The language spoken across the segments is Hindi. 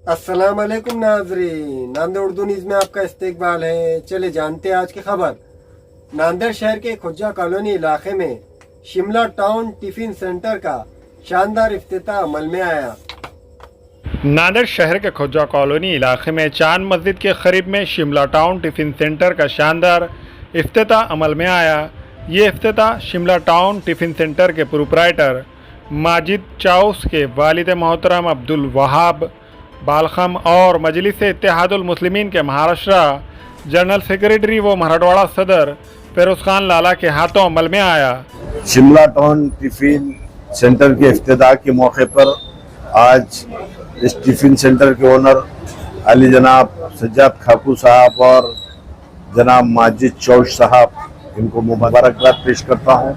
अस्सलाम वालेकुम नाजरीन, नांदेड़ उर्दू न्यूज़ में आपका इस्तकबाल है। चले जानते हैं आज की खबर। नांदेड़ शहर के खुज्जा कॉलोनी इलाके में शिमला टाउन टिफिन सेंटर का शानदार इफ्तिताह अमल में आया। नांदेड़ शहर के खुज्जा कॉलोनी इलाके में चांद मस्जिद के करीब में शिमला टाउन टिफिन सेंटर का शानदार इफ्तिताह अमल में आया। ये इफ्तिताह शिमला टाउन टिफिन सेंटर के प्रोप्राइटर माजिद चाउस के वालिद मोहतरम अब्दुल वहाब बालखम और मजलिस इत्तेहादुल मुस्लिमीन के महाराष्ट्र जनरल सेक्रेटरी व मराठवाड़ा सदर फेरोज खान लाला के हाथों अमल में आया। शिमला टाउन टिफिन सेंटर के इफ्तिताह के मौके पर आज इस टिफिन सेंटर के ओनर अली जनाब सज्जाद खाकू साहब और जनाब माजिद चौश साहब, इनको मुबारकबाद पेश करता हूँ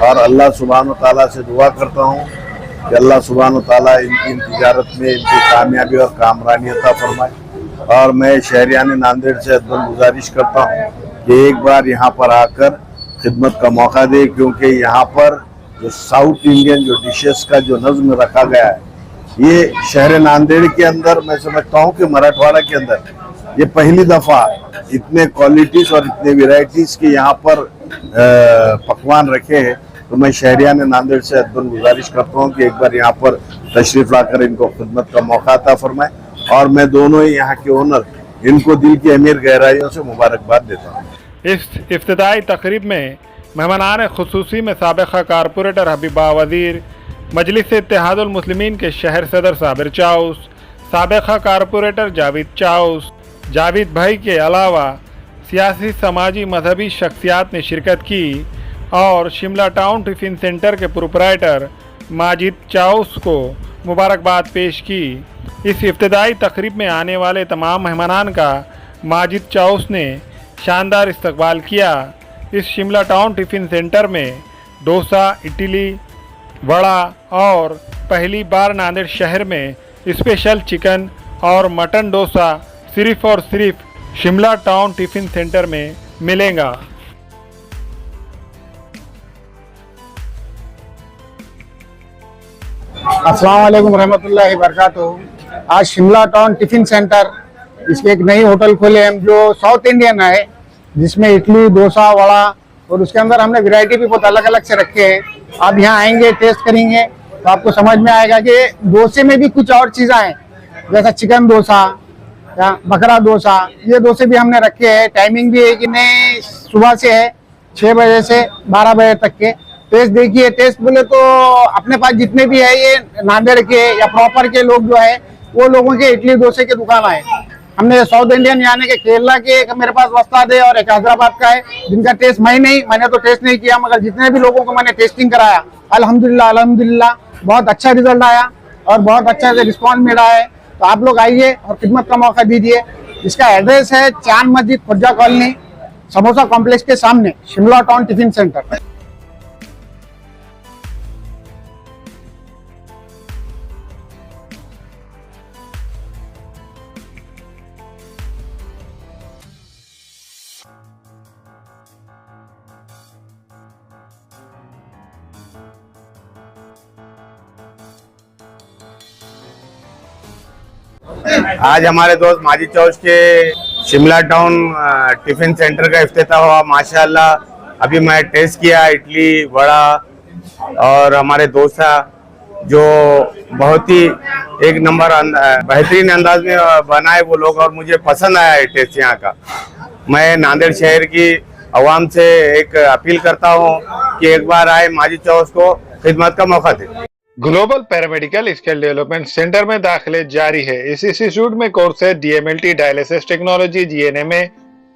और अल्लाह सुब्हान ताला से दुआ करता हूँ कि अल्लाह सुब्हान ताला इनकी तिजारत में इनकी कामयाबी और कामरानी अता फरमाए। और मैं शहरियान नांदेड़ से अदब गुजारिश करता हूँ कि एक बार यहाँ पर आकर खिदमत का मौका दे, क्योंकि यहाँ पर जो साउथ इंडियन जो डिशेस का जो नज़्म रखा गया है, ये शहर नांदेड़ के अंदर मैं समझता हूँ कि मराठवाड़ा के अंदर ये पहली दफ़ा इतने क्वालिटीज़ और इतने वेराइटीज़ के यहाँ पर पकवान रखे हैं। तो मैं शहरियान नांदेड़ से अदब गुजारिश करता हूँ कि एक बार यहाँ पर तशरीफ लाकर इनको खिदमत का मौका अता फरमाए। और मैं दोनों ही यहाँ के ओनर, इनको दिल की अमीर गहराइयों से मुबारकबाद देता हूँ। इस इफ्तिताई तकरीब में मेहमानान खुसूसी में साबिक़ा कारपोरेटर हबीबा वज़ीर, मजलिस इत्तेहादुल मुस्लिमीन के शहर सदर साबिर चाउस, साबिक़ा कारपोरेटर जावेद चाउस, जावेद भाई के अलावा सियासी समाजी मजहबी शख्सियात ने शिरकत की और शिमला टाउन टिफिन सेंटर के प्रोप्राइटर माजिद चाउस को मुबारकबाद पेश की। इस इफ्तिदाई तकरीब में आने वाले तमाम मेहमानान का माजिद चाउस ने शानदार इस्तकबाल किया। इस शिमला टाउन टिफिन सेंटर में डोसा, इडली, वड़ा और पहली बार नांदेड़ शहर में स्पेशल चिकन और मटन डोसा सिर्फ और सिर्फ शिमला टाउन टिफिन सेंटर में मिलेगा। अस्सलाम वालेकुम रहमतुल्लाहि बरकातुहू। आज शिमला टाउन टिफिन सेंटर, इसकी एक नई होटल खोले हम जो साउथ इंडियन है, जिसमें इडली, डोसा, वड़ा और उसके अंदर हमने वैरायटी भी बहुत अलग अलग से रखे हैं। आप यहाँ आएंगे, टेस्ट करेंगे तो आपको समझ में आएगा कि डोसे में भी कुछ और चीज़ें हैं, जैसा चिकन डोसा या बकरा डोसा। ये डोसे भी हमने रखे हैं। टाइमिंग भी है कि नहीं, सुबह से है 6 बजे से 12 बजे तक के। टेस्ट देखिए, टेस्ट बोले तो अपने पास जितने भी है ये नांदेड़ के या प्रॉपर के लोग जो है वो लोगों के इडली डोसे की दुकान है। हमने साउथ इंडियन यानी कि केरला के एक मेरे पास वस्ताद है और एक हैदराबाद का है, जिनका टेस्ट मैंने तो टेस्ट नहीं किया, मगर जितने भी लोगों को मैंने टेस्टिंग कराया अल्हम्दुलिल्लाह बहुत अच्छा रिजल्ट आया और बहुत अच्छा से रिस्पॉन्स मिला है। तो आप लोग आइए और खिदमत का मौका दीजिए। इसका एड्रेस है चांद मस्जिद खुज्जा कॉलोनी, समोसा कॉम्प्लेक्स के सामने, शिमला टाउन टिफिन सेंटर। आज हमारे दोस्त माजिद चौस के शिमला टाउन टिफिन सेंटर का इफ्तिताह हुआ। माशाल्लाह अभी मैं टेस्ट किया इडली, वड़ा और हमारे डोसा, जो बहुत ही एक नंबर बेहतरीन अंदाज में बनाए वो लोग, और मुझे पसंद आया है टेस्ट यहाँ का। मैं नांदेड़ शहर की आवाम से एक अपील करता हूँ कि एक बार आए, माजिद चौस को खिदमत का मौका दे। Global paramedical skill development centre में दाखिले जारी है। इस इंस्टीट्यूट में कोर्स है DMLT, dialysis technology, GNMA,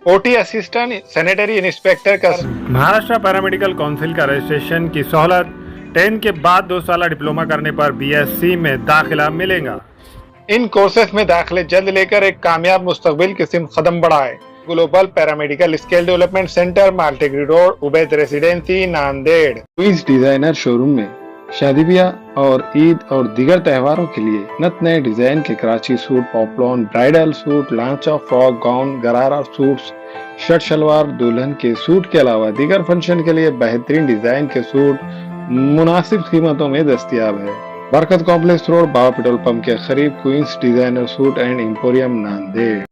OT assistant, sanitary inspector का। महाराष्ट्र पैरामेडिकल काउंसिल का रजिस्ट्रेशन की सहूलत 10 के बाद 2 साल डिप्लोमा करने पर BSc में दाखिला मिलेगा। इन कोर्सेज में दाखिले जल्द लेकर एक कामयाब मुस्तकबिल की सिमत कदम बढ़ाए। Global paramedical skill development centre, Maltekdi road, Ubaid residency, Nanded. क्वीज डिजाइनर शोरूम में शादी ब्याह और ईद और दीगर त्योहारों के लिए नत नए डिजाइन के Karachi suit, poplin, bridal suit, लांचा, frock, gown, gharara suits, shirt shalwar, दुल्हन के सूट के अलावा दीगर फंक्शन के लिए बेहतरीन डिजाइन के सूट मुनासिब कीमतों में दस्तयाब है। Barkat complex road, Baba petrol pump के करीब, Queens designer suit and emporium, Nanded.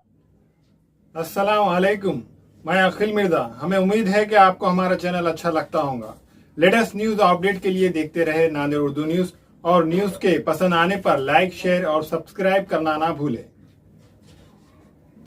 अस्सलाम वालेकुम, मैं अखिल मिर्जा। हमें उम्मीद है कि आपको हमारा चैनल अच्छा लगता होगा। लेटेस्ट न्यूज अपडेट के लिए देखते रहे नांदेड़ उर्दू न्यूज, और न्यूज के पसंद आने पर लाइक, शेयर और सब्सक्राइब करना ना भूलें।